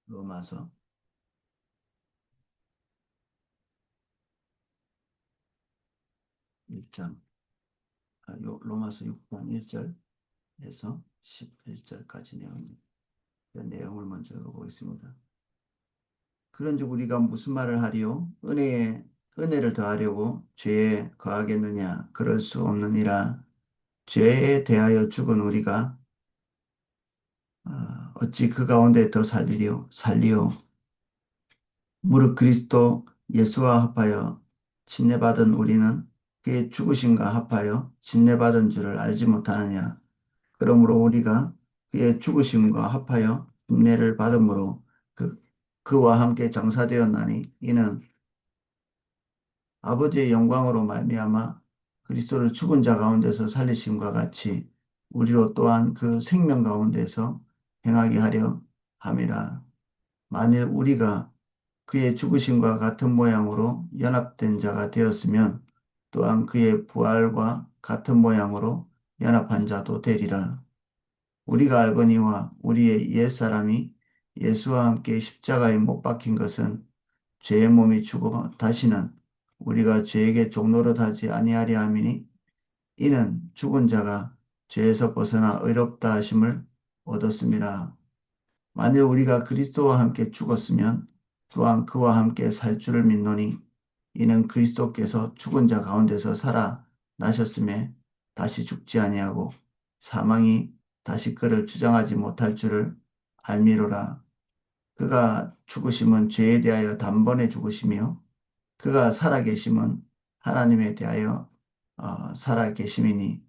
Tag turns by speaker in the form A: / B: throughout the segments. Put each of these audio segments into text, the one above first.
A: 로마서 1장, 로마서 6장 1절에서 11절까지 내용입니다. 그 내용을 먼저 보겠습니다. 그런즉 우리가 무슨 말을 하리요? 은혜를 더하려고 죄에 거하겠느냐? 그럴 수 없느니라. 죄에 대하여 죽은 우리가 어찌 그 가운데 더 살리요? 무릇 그리스도 예수와 합하여 침례받은 우리는 그의 죽으심과 합하여 침례받은 줄을 알지 못하느냐? 그러므로 우리가 그의 죽으심과 합하여 침례를 받음으로 그와 함께 장사되었나니 이는 아버지의 영광으로 말미암아 그리스도를 죽은 자 가운데서 살리심과 같이 우리로 또한 그 생명 가운데서 행하게 하려 함이라. 만일 우리가 그의 죽으심과 같은 모양으로 연합된 자가 되었으면 또한 그의 부활과 같은 모양으로 연합한 자도 되리라. 우리가 알거니와 우리의 옛사람이 예수와 함께 십자가에 못 박힌 것은 죄의 몸이 죽어 다시는 우리가 죄에게 종노릇하지 아니하려 함이니 이는 죽은 자가 죄에서 벗어나 의롭다 하심을 얻었음이라. 만일 우리가 그리스도와 함께 죽었으면 또한 그와 함께 살 줄을 믿노니 이는 그리스도께서 죽은 자 가운데서 살아 나셨음에 다시 죽지 아니하고 사망이 다시 그를 주장하지 못할 줄을 알미로라. 그가 죽으심은 죄에 대하여 단번에 죽으시며 그가 살아계심은 하나님에 대하여 살아계심이니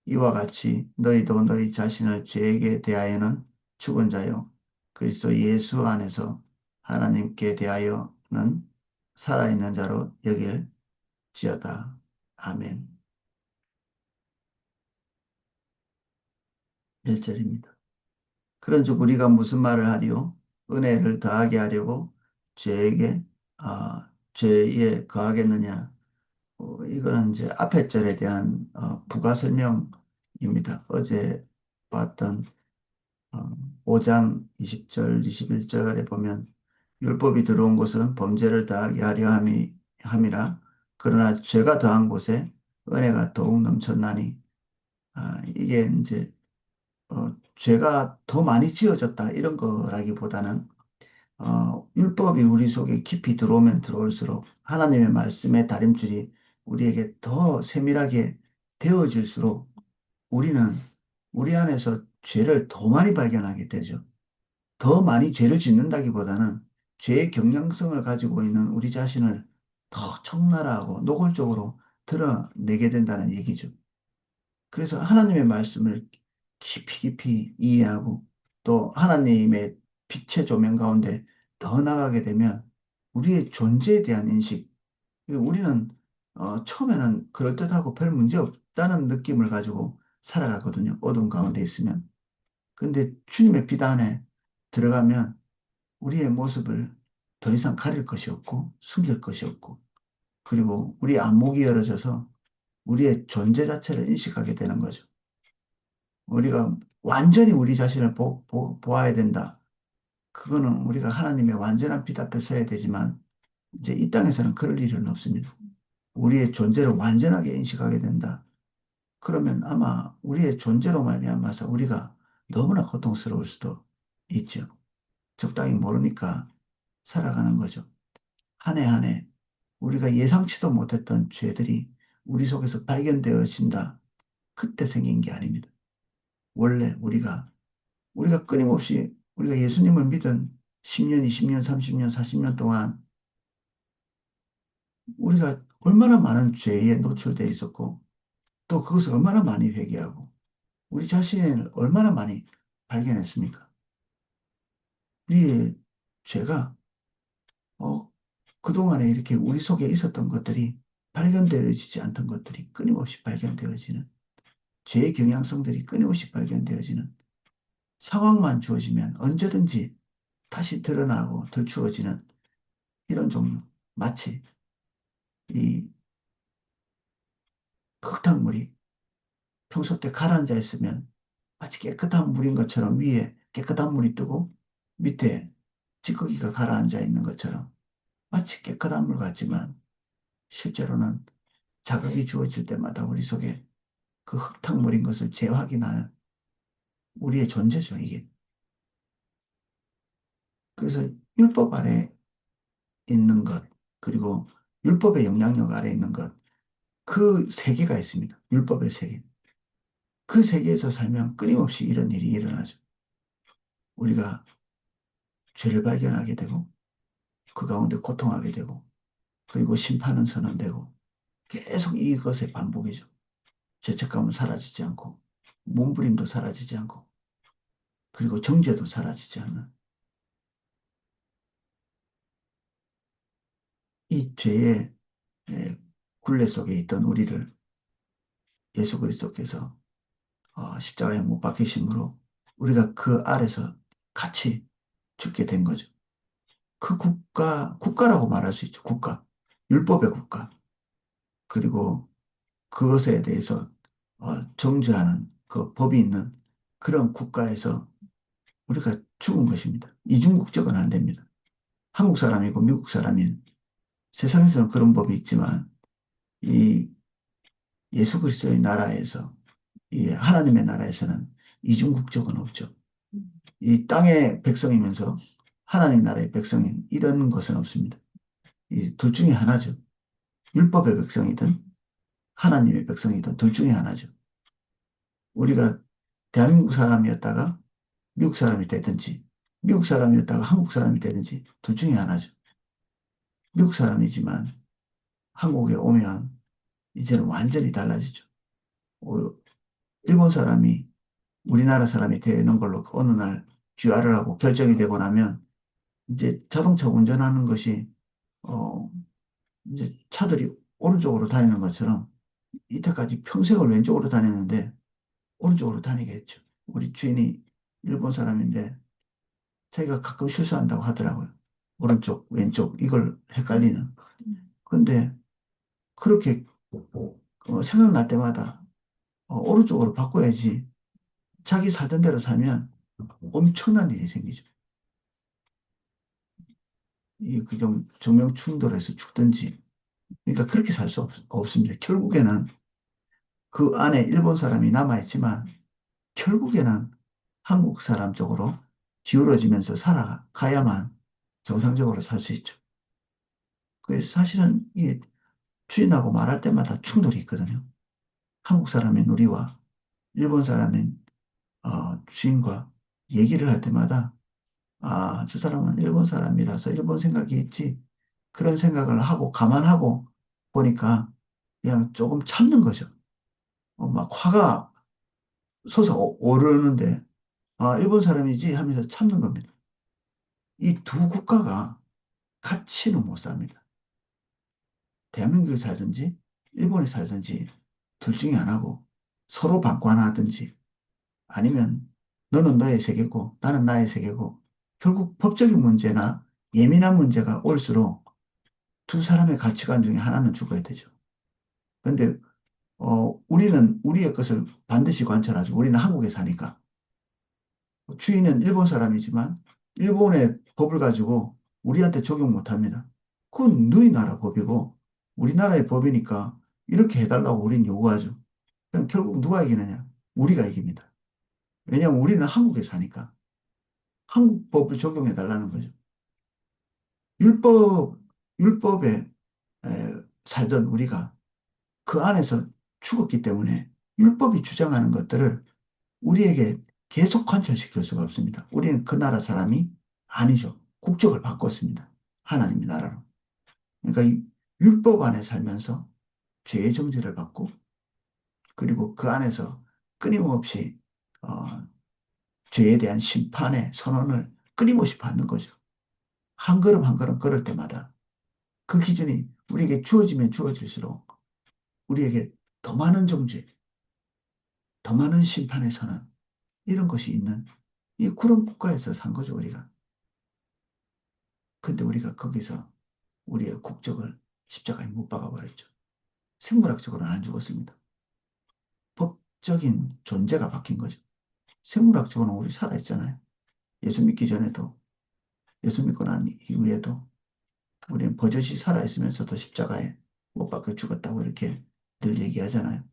A: 이와 같이 너희도 너희 자신을 죄에게 대하여는 죽은 자요 그리스도 예수 안에서 하나님께 대하여는 살아있는 자로 여길지어다. 아멘. 1절입니다. 그런즉 우리가 무슨 말을 하리요? 은혜를 더하게 하려고 죄에게 죄에 거하겠느냐? 이거는 이제 앞에 절에 대한 부가 설명입니다. 어제 봤던 어, 5장 20절, 21절에 보면 율법이 들어온 곳은 범죄를 더하게 하려 함이라. 그러나 죄가 더한 곳에 은혜가 더욱 넘쳤나니 이게 이제 죄가 더 많이 지어졌다 이런 거라기보다는 율법이 우리 속에 깊이 들어오면 들어올수록 하나님의 말씀의 다림줄이 우리에게 더 세밀하게 되어질수록 우리는 우리 안에서 죄를 더 많이 발견하게 되죠. 더 많이 죄를 짓는다기보다는 죄의 경향성을 가지고 있는 우리 자신을 더 적나라하고 노골적으로 드러내게 된다는 얘기죠. 그래서 하나님의 말씀을 깊이 깊이 이해하고 또 하나님의 빛의 조명 가운데 더 나가게 되면 우리의 존재에 대한 인식, 우리는 처음에는 그럴듯하고 별 문제 없다는 느낌을 가지고 살아가거든요. 어둠 가운데 있으면. 근데 주님의 빛 안에 들어가면 우리의 모습을 더 이상 가릴 것이 없고 숨길 것이 없고 그리고 우리 안목이 열어져서 우리의 존재 자체를 인식하게 되는 거죠. 우리가 완전히 우리 자신을 보아야 된다. 그거는 우리가 하나님의 완전한 빛 앞에 서야 되지만 이제 이 땅에서는 그럴 일은 없습니다. 우리의 존재를 완전하게 인식하게 된다. 그러면 아마 우리의 존재로 말미암아서 우리가 너무나 고통스러울 수도 있죠. 적당히 모르니까 살아가는 거죠. 한 해 한 해 우리가 예상치도 못했던 죄들이 우리 속에서 발견되어진다. 그때 생긴 게 아닙니다. 원래 우리가 끊임없이 우리가 예수님을 믿은 10년, 20년, 30년, 40년 동안 우리가 얼마나 많은 죄에 노출되어 있었고 또 그것을 얼마나 많이 회개하고 우리 자신을 얼마나 많이 발견했습니까? 우리의 죄가 그동안에 이렇게 우리 속에 있었던 것들이 발견되어지지 않던 것들이 끊임없이 발견되어지는 죄의 경향성들이 끊임없이 발견되어지는 상황만 주어지면 언제든지 다시 드러나고 들추어지는 이런 종류. 마치 이 흙탕물이 평소 때 가라앉아 있으면 마치 깨끗한 물인 것처럼 위에 깨끗한 물이 뜨고 밑에 찌꺼기가 가라앉아 있는 것처럼 마치 깨끗한 물 같지만 실제로는 자극이 주어질 때마다 우리 속에 그 흙탕물인 것을 재확인하는 우리의 존재죠, 이게. 그래서 율법 아래 있는 것, 그리고 율법의 영향력 아래 있는 것, 그 세계가 있습니다. 율법의 세계. 그 세계에서 살면 끊임없이 이런 일이 일어나죠. 우리가 죄를 발견하게 되고, 그 가운데 고통하게 되고, 그리고 심판은 선언되고, 계속 이것의 반복이죠. 죄책감은 사라지지 않고, 몸부림도 사라지지 않고, 그리고 정죄도 사라지지 않는 이 죄의 굴레 속에 있던 우리를 예수 그리스도께서 십자가에 못 박히심으로 우리가 그 아래서 같이 죽게 된 거죠. 그 국가라고 말할 수 있죠. 국가. 율법의 국가. 그리고 그것에 대해서 정죄하는 그 법이 있는 그런 국가에서 우리가 죽은 것입니다. 이중국적은 안 됩니다. 한국 사람이고 미국 사람인 세상에서는 그런 법이 있지만 이 예수 그리스도의 나라에서 이 하나님의 나라에서는 이중국적은 없죠. 이 땅의 백성이면서 하나님 나라의 백성인 이런 것은 없습니다. 이 둘 중에 하나죠. 율법의 백성이든 하나님의 백성이든 둘 중에 하나죠. 우리가 대한민국 사람이었다가 미국 사람이 되든지 미국 사람이었다가 한국 사람이 되든지 둘 중에 하나죠. 미국 사람이지만 한국에 오면 이제는 완전히 달라지죠. 어, 일본 사람이 우리나라 사람이 되는 걸로 어느 날 귀화를 하고 결정이 되고 나면 이제 자동차 운전하는 것이 어 이제 차들이 오른쪽으로 다니는 것처럼 이때까지 평생을 왼쪽으로 다녔는데 오른쪽으로 다니겠죠. 우리 주인이 일본 사람인데 자기가 가끔 실수한다고 하더라고요. 오른쪽, 왼쪽 이걸 헷갈리는. 근데 그렇게 생각날 때마다 오른쪽으로 바꿔야지 자기 살던 대로 살면 엄청난 일이 생기죠. 이 그좀 정명 충돌해서 죽든지. 그러니까 그렇게 살 수 없습니다. 결국에는 그 안에 일본 사람이 남아있지만 결국에는 한국 사람 쪽으로 기울어지면서 살아가야만 정상적으로 살 수 있죠. 그래서 사실은 이 주인하고 말할 때마다 충돌이 있거든요. 한국 사람인 우리와 일본 사람인 주인과 얘기를 할 때마다 저 사람은 일본 사람이라서 일본 생각이 있지 그런 생각을 하고 감안하고 보니까 그냥 조금 참는 거죠. 막 화가 솟아오르는데 일본 사람이지 하면서 참는 겁니다. 이 두 국가가 같이는 못 삽니다. 대한민국에 살든지 일본에 살든지 둘 중에 하나고 서로 방관하든지 아니면 너는 너의 세계고 나는 나의 세계고 결국 법적인 문제나 예민한 문제가 올수록 두 사람의 가치관 중에 하나는 죽어야 되죠. 그런데 우리는 우리의 것을 반드시 관철하죠. 우리는 한국에 사니까. 주인은 일본 사람이지만 일본의 법을 가지고 우리한테 적용 못 합니다. 그건 너희 나라 법이고 우리나라의 법이니까 이렇게 해달라고 우린 요구하죠. 그럼 결국 누가 이기느냐? 우리가 이깁니다. 왜냐하면 우리는 한국에 사니까 한국 법을 적용해 달라는 거죠. 율법, 율법에 살던 우리가 그 안에서 죽었기 때문에 율법이 주장하는 것들을 우리에게 계속 관철시킬 수가 없습니다. 우리는 그 나라 사람이 아니죠. 국적을 바꿨습니다. 하나님의 나라로. 그러니까 이 율법 안에 살면서 죄의 정죄를 받고 그리고 그 안에서 끊임없이 어, 죄에 대한 심판의 선언을 끊임없이 받는 거죠. 한 걸음 한 걸음 걸을 때마다 그 기준이 우리에게 주어지면 주어질수록 우리에게 더 많은 정죄, 더 많은 심판의 선언 이런 것이 있는 이 그런 국가에서 산 거죠, 우리가. 근데 우리가 거기서 우리의 국적을 십자가에 못 박아버렸죠. 생물학적으로는 안 죽었습니다. 법적인 존재가 바뀐 거죠. 생물학적으로는 우리 살아있잖아요. 예수 믿기 전에도 예수 믿고 난 이후에도 우리는 버젓이 살아있으면서도 십자가에 못 박혀 죽었다고 이렇게 늘 얘기하잖아요.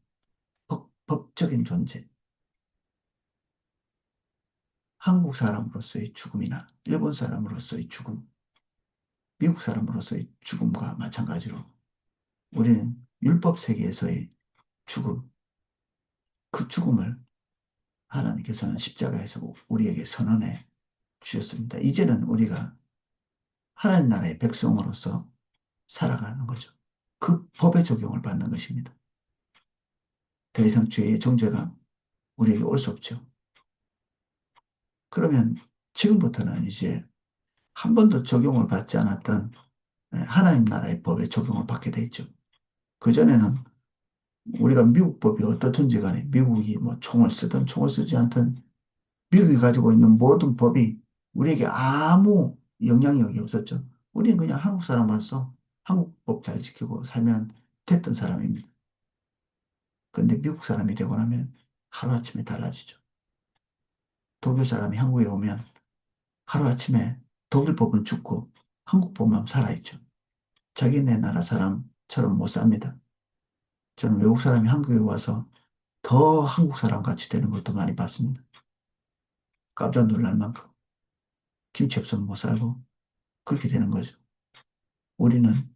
A: 법적인 존재. 한국 사람으로서의 죽음이나 일본 사람으로서의 죽음, 미국 사람으로서의 죽음과 마찬가지로 우리는 율법 세계에서의 죽음, 그 죽음을 하나님께서는 십자가에서 우리에게 선언해 주셨습니다. 이제는 우리가 하나님 나라의 백성으로서 살아가는 거죠. 그 법의 적용을 받는 것입니다. 더 이상 죄의 정죄가 우리에게 올 수 없죠. 그러면 지금부터는 이제 한 번도 적용을 받지 않았던 하나님 나라의 법의 적용을 받게 돼 있죠. 그전에는 우리가 미국 법이 어떻든지 간에 미국이 뭐 총을 쓰든 총을 쓰지 않든 미국이 가지고 있는 모든 법이 우리에게 아무 영향력이 없었죠. 우리는 그냥 한국 사람으로서 한국 법 잘 지키고 살면 됐던 사람입니다. 근데 미국 사람이 되고 나면 하루아침에 달라지죠. 독일 사람이 한국에 오면 하루아침에 독일 법은 죽고 한국 법만 살아있죠. 자기네 나라 사람처럼 못 삽니다. 저는 외국 사람이 한국에 와서 더 한국 사람 같이 되는 것도 많이 봤습니다. 깜짝 놀랄 만큼 김치 없으면 못 살고 그렇게 되는 거죠. 우리는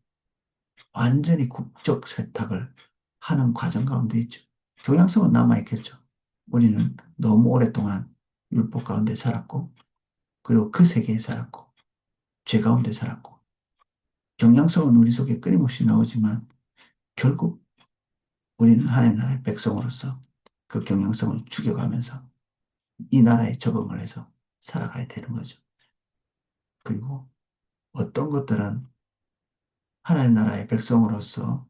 A: 완전히 국적 세탁을 하는 과정 가운데 있죠. 경향성은 남아있겠죠. 우리는 너무 오랫동안 율법 가운데 살았고, 그리고 그 세계에 살았고, 죄 가운데 살았고, 경향성은 우리 속에 끊임없이 나오지만, 결국 우리는 하나님 나라의 백성으로서 그 경향성을 죽여가면서 이 나라에 적응을 해서 살아가야 되는 거죠. 그리고 어떤 것들은 하나님 나라의 백성으로서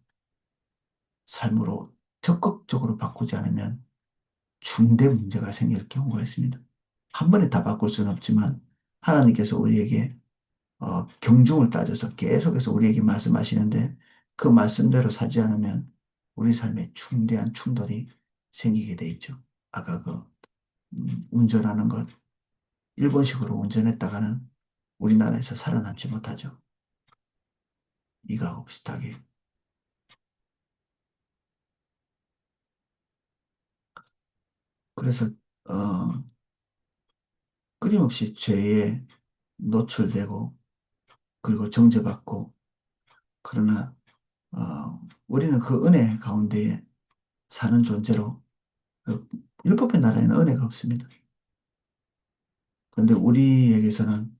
A: 삶으로 적극적으로 바꾸지 않으면 중대 문제가 생길 경우가 있습니다. 한 번에 다 바꿀 수는 없지만 하나님께서 우리에게 경중을 따져서 계속해서 우리에게 말씀하시는데 그 말씀대로 살지 않으면 우리 삶에 중대한 충돌이 생기게 돼 있죠. 아까 그 운전하는 것 일본식으로 운전했다가는 우리나라에서 살아남지 못하죠. 이거하고 비슷하게. 그래서 어, 끊임없이 죄에 노출되고 그리고 정죄받고 그러나 우리는 그 은혜 가운데에 사는 존재로 그 율법의 나라에는 은혜가 없습니다. 그런데 우리에게서는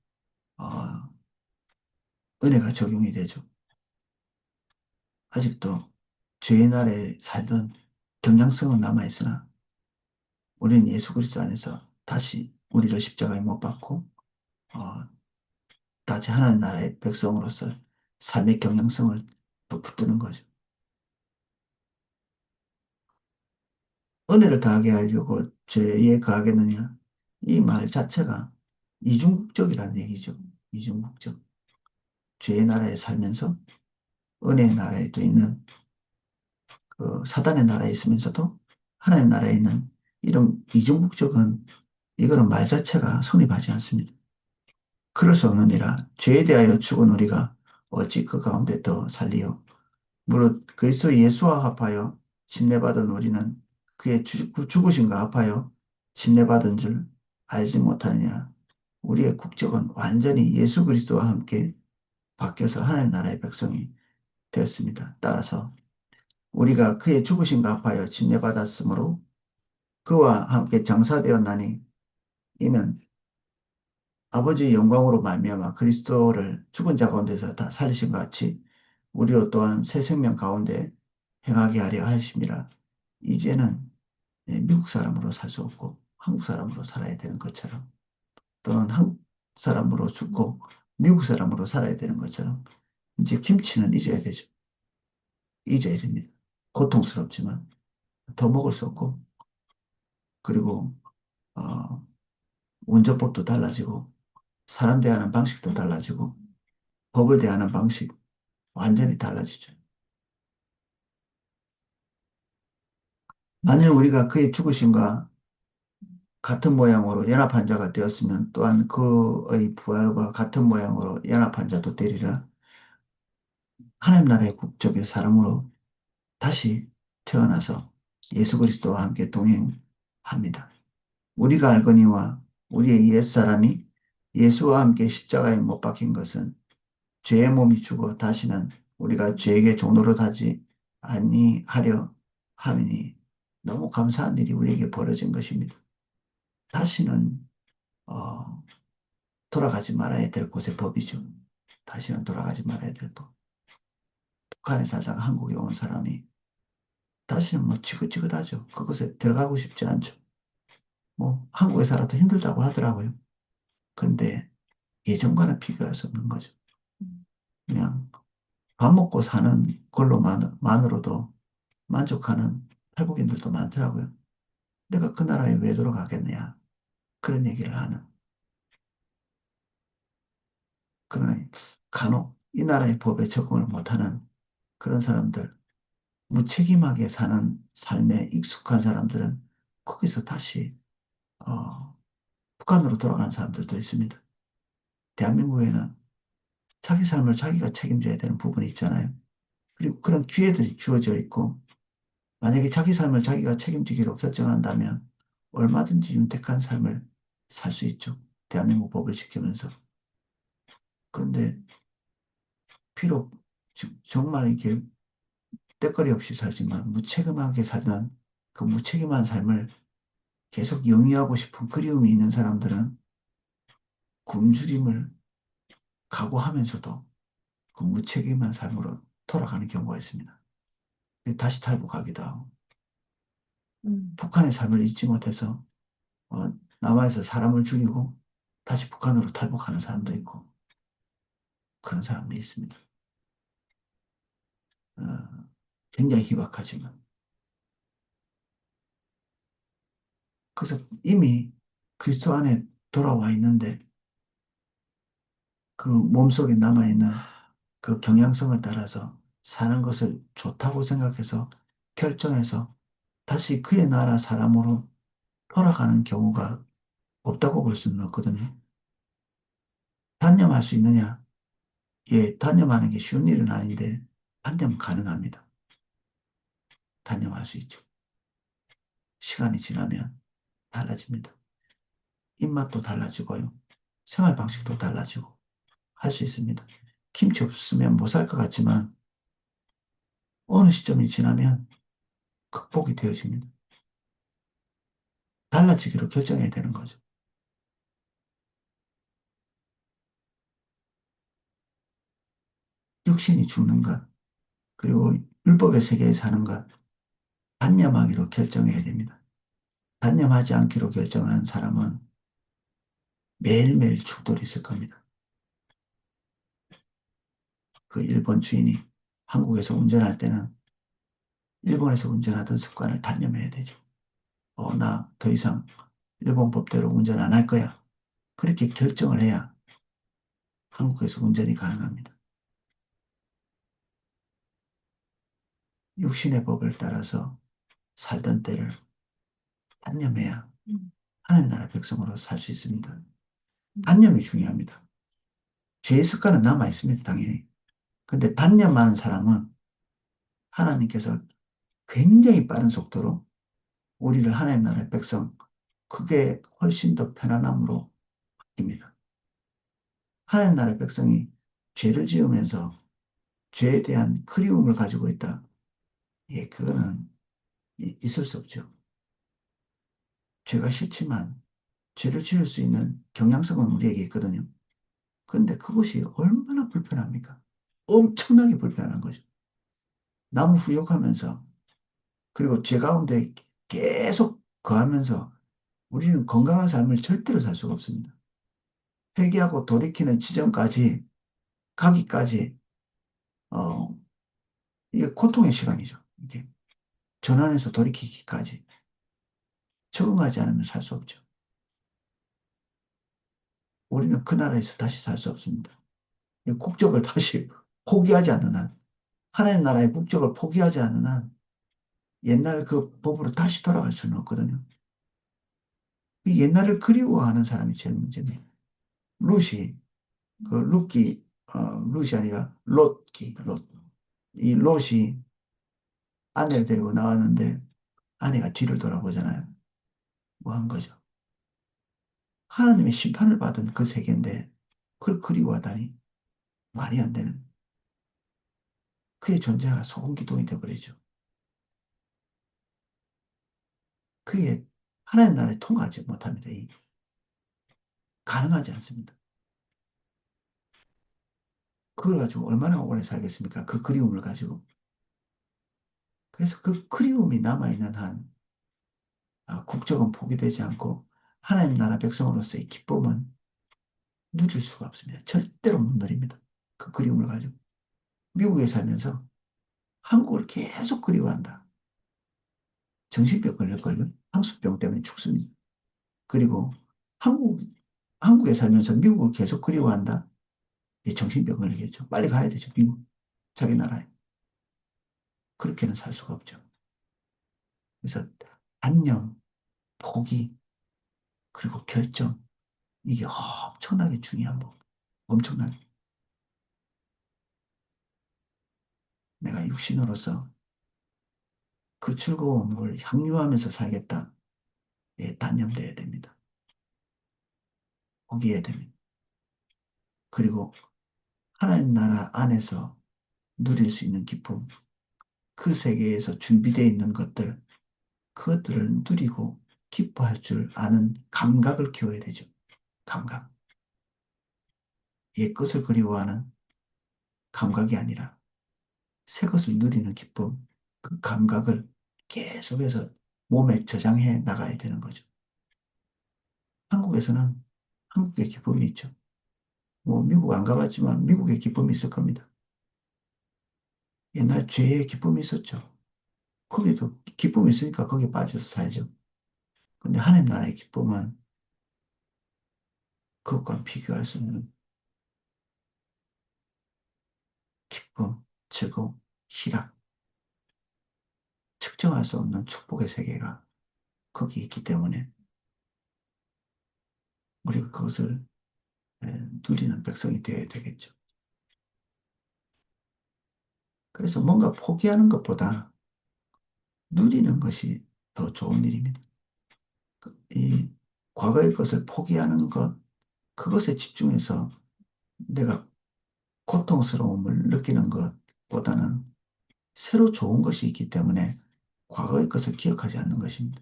A: 어, 은혜가 적용이 되죠. 아직도 죄의 나라에 살던 경향성은 남아있으나 우리는 예수 그리스도 안에서 다시 우리를 십자가에 못 박고 어, 다시 하나님 나라의 백성으로서 삶의 경향성을 또 붙드는 거죠. 은혜를 더하게 하려고 죄에 거하겠느냐? 이 말 자체가 이중국적이라는 얘기죠. 이중국적. 죄의 나라에 살면서 은혜의 나라에 또 있는 그 사단의 나라에 있으면서도 하나님 나라에 있는 이런 이중국적은 이거는 말 자체가 성립하지 않습니다. 그럴 수 없느니라 죄에 대하여 죽은 우리가 어찌 그 가운데 더 살리요. 무릇 그리스도 예수와 합하여 침례받은 우리는 그의 죽으심과 합하여 침례받은 줄 알지 못하느냐. 우리의 국적은 완전히 예수 그리스도와 함께 바뀌어서 하나님 나라의 백성이 되었습니다. 따라서 우리가 그의 죽으심과 합하여 침례받았으므로 그와 함께 장사되었나니 이는 아버지의 영광으로 말미암아 그리스도를 죽은 자 가운데서 다 살리신 것 같이 우리로 또한 새 생명 가운데 행하게 하려 하심이라. 이제는 미국 사람으로 살 수 없고 한국 사람으로 살아야 되는 것처럼 또는 한국 사람으로 죽고 미국 사람으로 살아야 되는 것처럼 이제 김치는 잊어야 되죠. 잊어야 됩니다. 고통스럽지만 더 먹을 수 없고 그리고 어, 운전법도 달라지고 사람 대하는 방식도 달라지고 법을 대하는 방식 완전히 달라지죠. 만일 우리가 그의 죽으심과 같은 모양으로 연합한 자가 되었으면 또한 그의 부활과 같은 모양으로 연합한 자도 되리라. 하나님 나라의 국적의 사람으로 다시 태어나서 예수 그리스도와 함께 동행합니다. 우리가 알거니와 우리의 옛사람이 예수와 함께 십자가에 못 박힌 것은 죄의 몸이 죽어 다시는 우리가 죄에게 종로로 하지 아니하려 함이니 너무 감사한 일이 우리에게 벌어진 것입니다. 다시는 어, 돌아가지 말아야 될 곳의 법이죠. 다시는 돌아가지 말아야 될 법. 북한에 살다가 한국에 온 사람이 다시는 뭐 지긋지긋하죠. 그것에 들어가고 싶지 않죠. 뭐 한국에 살아도 힘들다고 하더라고요. 근데 예전과는 비교할 수 없는 거죠. 그냥 밥 먹고 사는 걸로만으로도 만족하는 탈북인들도 많더라고요. 내가 그 나라에 왜 돌아가겠느냐. 그런 얘기를 하는. 그러나 간혹 이 나라의 법에 적응을 못하는 그런 사람들, 무책임하게 사는 삶에 익숙한 사람들은 거기서 다시 어, 북한으로 돌아가는 사람들도 있습니다. 대한민국에는 자기 삶을 자기가 책임져야 되는 부분이 있잖아요. 그리고 그런 기회들이 주어져 있고, 만약에 자기 삶을 자기가 책임지기로 결정한다면 얼마든지 윤택한 삶을 살 수 있죠. 대한민국 법을 지키면서. 그런데 비록 정말 이렇게 때거리 없이 살지만 무책임하게 살던 그 무책임한 삶을 계속 영위하고 싶은 그리움이 있는 사람들은 굶주림을 각오하면서도 그 무책임한 삶으로 돌아가는 경우가 있습니다. 다시 탈북하기도 하고 북한의 삶을 잊지 못해서 어, 남한에서 사람을 죽이고 다시 북한으로 탈북하는 사람도 있고 그런 사람도 있습니다. 어, 굉장히 희박하지만 그래서 이미 그리스도 안에 돌아와 있는데 그 몸속에 남아있는 그 경향성을 따라서 사는 것을 좋다고 생각해서 결정해서 다시 그의 나라 사람으로 돌아가는 경우가 없다고 볼 수는 없거든요. 단념할 수 있느냐? 예, 단념하는 게 쉬운 일은 아닌데 단념 가능합니다. 단념할 수 있죠. 시간이 지나면 달라집니다. 입맛도 달라지고요. 생활 방식도 달라지고 할 수 있습니다. 김치 없으면 못 살 것 같지만 어느 시점이 지나면 극복이 되어집니다. 달라지기로 결정해야 되는 거죠. 육신이 죽는 것, 그리고 율법의 세계에 사는 것, 단념하기로 결정해야 됩니다. 단념하지 않기로 결정한 사람은 매일매일 축돌이 있을 겁니다. 그 일본 주인이 한국에서 운전할 때는 일본에서 운전하던 습관을 단념해야 되죠. 나 더 이상 일본 법대로 운전 안 할 거야. 그렇게 결정을 해야 한국에서 운전이 가능합니다. 육신의 법을 따라서 살던 때를 단념해야 하나님 나라 백성으로 살 수 있습니다. 단념이 중요합니다. 죄의 습관은 남아 있습니다, 당연히. 근데 단념하는 사람은 하나님께서 굉장히 빠른 속도로 우리를 하나님 나라의 백성, 그게 훨씬 더 편안함으로 바뀝니다. 하나님 나라의 백성이 죄를 지으면서 죄에 대한 그리움을 가지고 있다. 예, 그거는 있을 수 없죠. 죄가 싫지만 죄를 지을 수 있는 경향성은 우리에게 있거든요. 근데 그것이 얼마나 불편합니까? 엄청나게 불편한 거죠. 나무 후욕하면서 그리고 죄 가운데 계속 거하면서 우리는 건강한 삶을 절대로 살 수가 없습니다. 회개하고 돌이키는 지점까지 가기까지 어 이게 고통의 시간이죠. 이게 전환해서 돌이키기까지 적응하지 않으면 살 수 없죠. 우리는 그 나라에서 다시 살 수 없습니다. 이 국적을 다시 포기하지 않는 한, 하나님 나라의 국적을 포기하지 않는 한 옛날 그 법으로 다시 돌아갈 수는 없거든요. 그 옛날을 그리워하는 사람이 제일 문제네. 룻이, 그 룻기, 룻이 아니라 롯기, 롯. 이 롯이 아내를 데리고 나왔는데 아내가 뒤를 돌아보잖아요. 뭐 한 거죠? 하나님의 심판을 받은 그 세계인데 그걸 그리워하다니 말이 안 되는 그의 존재가 소금기둥이 되어버리죠. 그게 하나님 나라에 통하지 못합니다. 가능하지 않습니다. 그걸 가지고 얼마나 오래 살겠습니까? 그 그리움을 가지고. 그래서 그 그리움이 남아있는 한 국적은 포기되지 않고 하나님 나라 백성으로서의 기쁨은 누릴 수가 없습니다. 절대로 못 누립니다. 그 그리움을 가지고. 미국에 살면서 한국을 계속 그리워한다. 정신병 걸릴걸요? 향수병 때문에 죽습니다. 그리고 한국, 한국에 살면서 미국을 계속 그리워한다? 이 정신병 걸리겠죠. 빨리 가야 되죠, 미국. 자기 나라에. 그렇게는 살 수가 없죠. 그래서 안녕, 포기, 그리고 결정. 이게 엄청나게 중요한 거. 엄청나게. 내가 육신으로서 그 즐거움을 향유하면서 살겠다. 예, 단념돼야 됩니다. 포기해야 됩니다. 그리고 하나님 나라 안에서 누릴 수 있는 기쁨, 그 세계에서 준비되어 있는 것들, 그것들을 누리고 기뻐할 줄 아는 감각을 키워야 되죠. 감각. 옛 것을 그리워하는 감각이 아니라 새 것을 누리는 기쁨, 그 감각을 계속해서 몸에 저장해 나가야 되는 거죠. 한국에서는 한국의 기쁨이 있죠. 뭐 미국 안 가봤지만 미국의 기쁨이 있을 겁니다. 옛날 죄의 기쁨이 있었죠. 거기도 기쁨이 있으니까 거기에 빠져서 살죠. 근데 하나님 나라의 기쁨은 그것과 비교할 수 없는 기쁨, 즐거움, 희락, 측정할 수 없는 축복의 세계가 거기 있기 때문에 우리가 그것을 누리는 백성이 되어야 되겠죠. 그래서 뭔가 포기하는 것보다 누리는 것이 더 좋은 일입니다. 이 과거의 것을 포기하는 것, 그것에 집중해서 내가 고통스러움을 느끼는 것보다는 새로 좋은 것이 있기 때문에 과거의 것을 기억하지 않는 것입니다.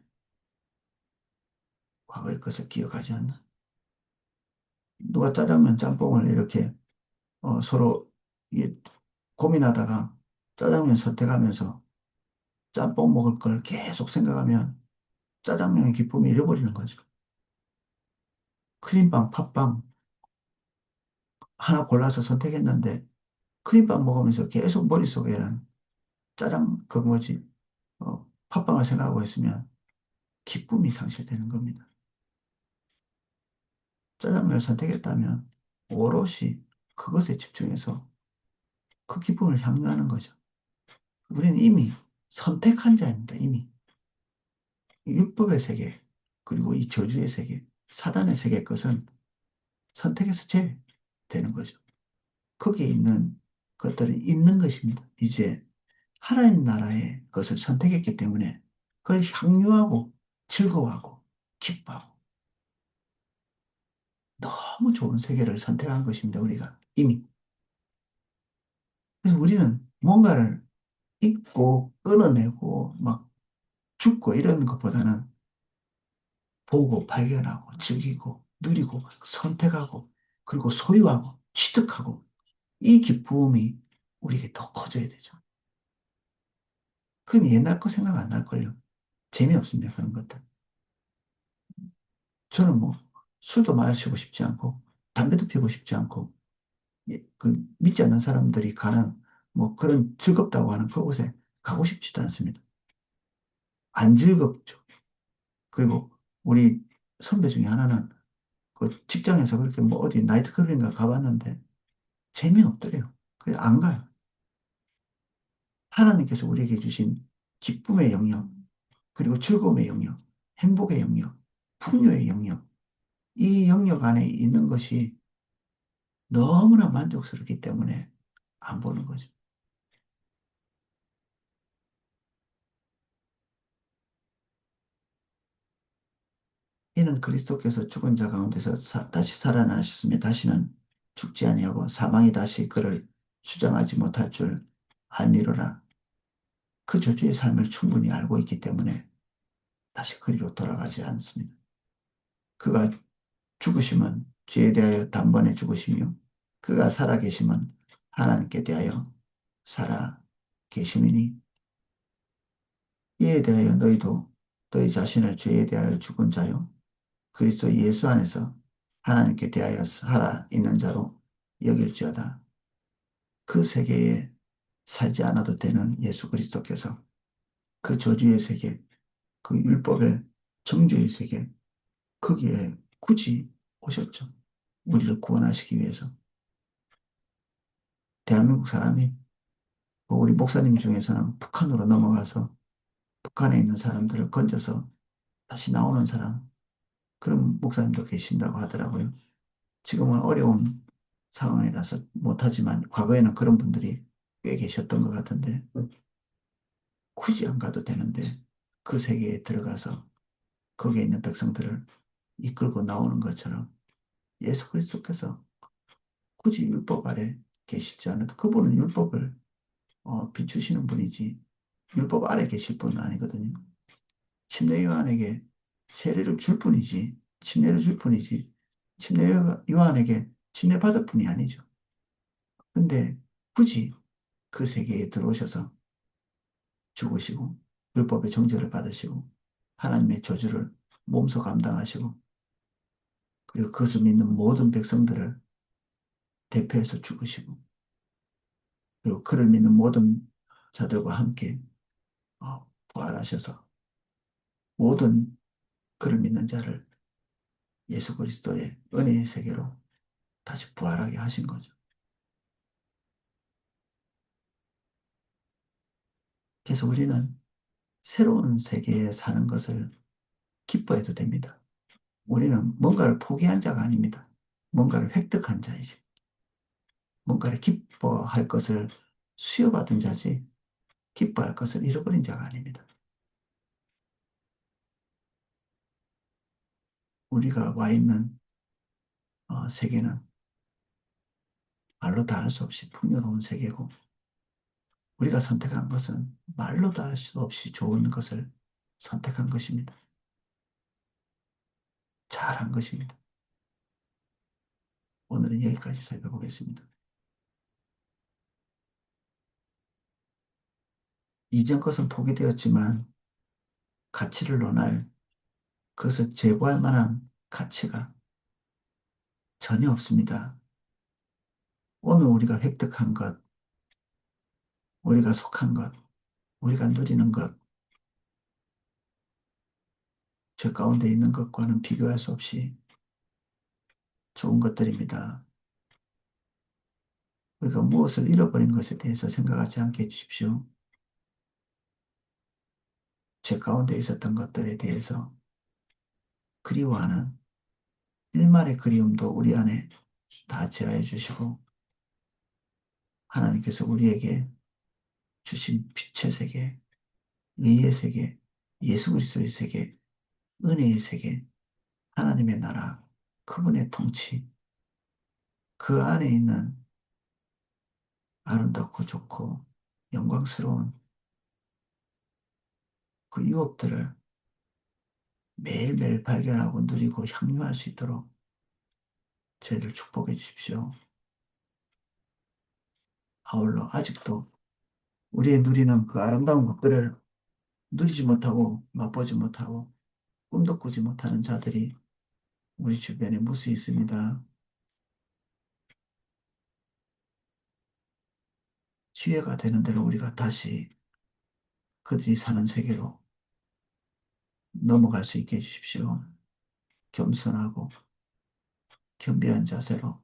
A: 과거의 것을 기억하지 않는. 누가 짜장면, 짬뽕을 이렇게 서로 이게 고민하다가 짜장면 선택하면서 짬뽕 먹을 걸 계속 생각하면 짜장면의 기쁨이 잃어버리는 거죠. 크림빵, 팥빵 하나 골라서 선택했는데 크림빵 먹으면서 계속 머릿속에는 그 뭐지, 팥빵을 생각하고 있으면 기쁨이 상실되는 겁니다. 짜장면을 선택했다면 오롯이 그것에 집중해서 그 기쁨을 향유하는 거죠. 우리는 이미 선택한 자입니다. 이미. 율법의 세계, 그리고 이 저주의 세계, 사단의 세계 것은 선택해서 제되는 거죠. 거기에 있는 것들은 있는 것입니다. 이제 하나님 나라의 것을 선택했기 때문에 그걸 향유하고 즐거워하고 기뻐하고 너무 좋은 세계를 선택한 것입니다. 우리가 이미. 그래서 우리는 뭔가를 잊고 끊어내고 막 죽고 이런 것보다는 보고 발견하고 즐기고 누리고 선택하고 그리고 소유하고 취득하고 이 기쁨이 우리에게 더 커져야 되죠. 그럼 옛날 거 생각 안 날걸요. 재미없습니다. 그런 것들. 저는 뭐 술도 마시고 싶지 않고 담배도 피우고 싶지 않고 그 믿지 않는 사람들이 가는 뭐 그런 즐겁다고 하는 그곳에 가고 싶지도 않습니다. 안 즐겁죠. 그리고 우리 선배 중에 하나는 그 직장에서 그렇게 뭐 어디 나이트클럽인가 가봤는데 재미없더래요. 그래서 안 가요. 하나님께서 우리에게 주신 기쁨의 영역, 그리고 즐거움의 영역, 행복의 영역, 풍요의 영역, 이 영역 안에 있는 것이 너무나 만족스럽기 때문에 안 보는 거죠. 이는 그리스도께서 죽은 자 가운데서 다시 살아나셨으며 다시는 죽지 아니하고 사망이 다시 그를 주장하지 못할 줄 알미로라. 그 저주의 삶을 충분히 알고 있기 때문에 다시 그리로 돌아가지 않습니다. 그가 죽으심은 죄에 대하여 단번에 죽으시며 그가 살아계심은 하나님께 대하여 살아 계심이니 이에 대하여 너희도 너희 자신을 죄에 대하여 죽은 자요 그리스도 예수 안에서 하나님께 대하여 살아 있는 자로 여길지어다. 그 세계에 살지 않아도 되는 예수 그리스도께서 그 저주의 세계, 그 율법의 정죄의 세계, 거기에 굳이 오셨죠. 우리를 구원하시기 위해서. 대한민국 사람이, 우리 목사님 중에서는 북한으로 넘어가서 북한에 있는 사람들을 건져서 다시 나오는 사람, 그런 목사님도 계신다고 하더라고요. 지금은 어려운 상황이라서 못하지만 과거에는 그런 분들이 꽤 계셨던 것 같은데 굳이 안 가도 되는데 그 세계에 들어가서 거기에 있는 백성들을 이끌고 나오는 것처럼 예수 그리스도께서 굳이 율법 아래 계시지 않아도 그분은 율법을 비추시는 분이지 율법 아래 계실 분은 아니거든요. 침례 요한에게 세례를 줄 뿐이지 침례를 줄 뿐이지 침례 요한에게 침례 받을 분이 아니죠. 근데 굳이 그 세계에 들어오셔서 죽으시고 율법의 정죄를 받으시고 하나님의 저주를 몸소 감당하시고 그리고 그것을 믿는 모든 백성들을 대표해서 죽으시고 그리고 그를 믿는 모든 자들과 함께 부활하셔서 모든 그를 믿는 자를 예수 그리스도의 은혜의 세계로 다시 부활하게 하신 거죠. 그래서 우리는 새로운 세계에 사는 것을 기뻐해도 됩니다. 우리는 뭔가를 포기한 자가 아닙니다. 뭔가를 획득한 자이지. 뭔가를 기뻐할 것을 수여받은 자지 기뻐할 것을 잃어버린 자가 아닙니다. 우리가 와 있는 세계는 말로 다 할 수 없이 풍요로운 세계고 우리가 선택한 것은 말로 다 할 수 없이 좋은 것을 선택한 것입니다. 잘한 것입니다. 오늘은 여기까지 살펴보겠습니다. 이전 것은 포기되었지만 가치를 논할 그것을 제고할 만한 가치가 전혀 없습니다. 오늘 우리가 획득한 것, 우리가 속한 것, 우리가 누리는 것, 저 가운데 있는 것과는 비교할 수 없이 좋은 것들입니다. 우리가 무엇을 잃어버린 것에 대해서 생각하지 않게 해주십시오. 제 가운데 있었던 것들에 대해서 그리워하는 일말의 그리움도 우리 안에 다 제하해 주시고 하나님께서 우리에게 주신 빛의 세계, 의의 세계, 예수 그리스도의 세계, 은혜의 세계, 하나님의 나라, 그분의 통치, 그 안에 있는 아름답고 좋고 영광스러운 그 유업들을 매일매일 발견하고 누리고 향유할 수 있도록 저희를 축복해 주십시오. 아울러 아직도 우리의 누리는 그 아름다운 것들을 누리지 못하고 맛보지 못하고 꿈도 꾸지 못하는 자들이 우리 주변에 무수히 있습니다. 기회가 되는 대로 우리가 다시 그들이 사는 세계로 넘어갈 수 있게 해주십시오. 겸손하고 겸비한 자세로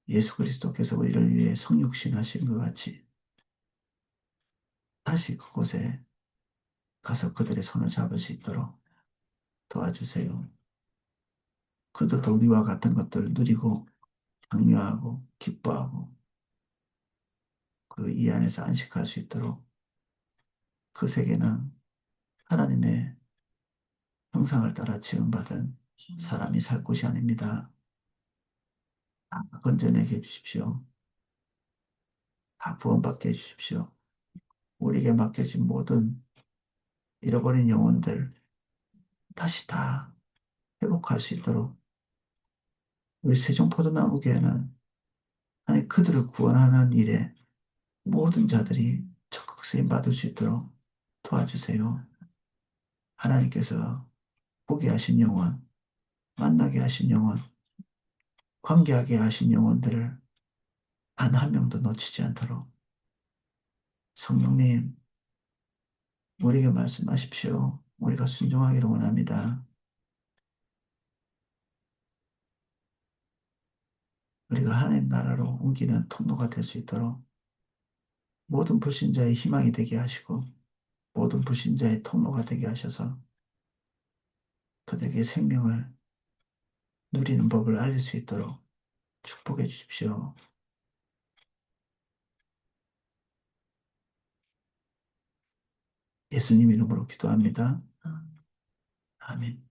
A: 예수 그리스도께서 우리를 위해 성육신하신 것 같이 다시 그곳에 가서 그들의 손을 잡을 수 있도록 도와주세요. 그들도 우리와 같은 것들을 누리고 장려하고 기뻐하고 그 이 안에서 안식할 수 있도록 그 세계는 하나님의 형상을 따라 지음받은 사람이 살 곳이 아닙니다. 다 건져내게 해주십시오. 다 구원받게 해주십시오. 우리에게 맡겨진 모든 잃어버린 영혼들 다시 다 회복할 수 있도록 우리 세종포도나무교회는 아니 그들을 구원하는 일에 모든 자들이 적극 쓰임 받을 수 있도록 도와주세요. 하나님께서 보게 하신 영혼, 만나게 하신 영혼, 관계하게 하신 영혼들을 단 한 명도 놓치지 않도록 성령님 우리에게 말씀하십시오. 우리가 순종하기를 원합니다. 우리가 하나님 나라로 옮기는 통로가 될 수 있도록 모든 불신자의 희망이 되게 하시고 모든 불신자의 통로가 되게 하셔서 그들에게 생명을 누리는 법을 알릴 수 있도록 축복해 주십시오. 예수님 이름으로 기도합니다. 아멘.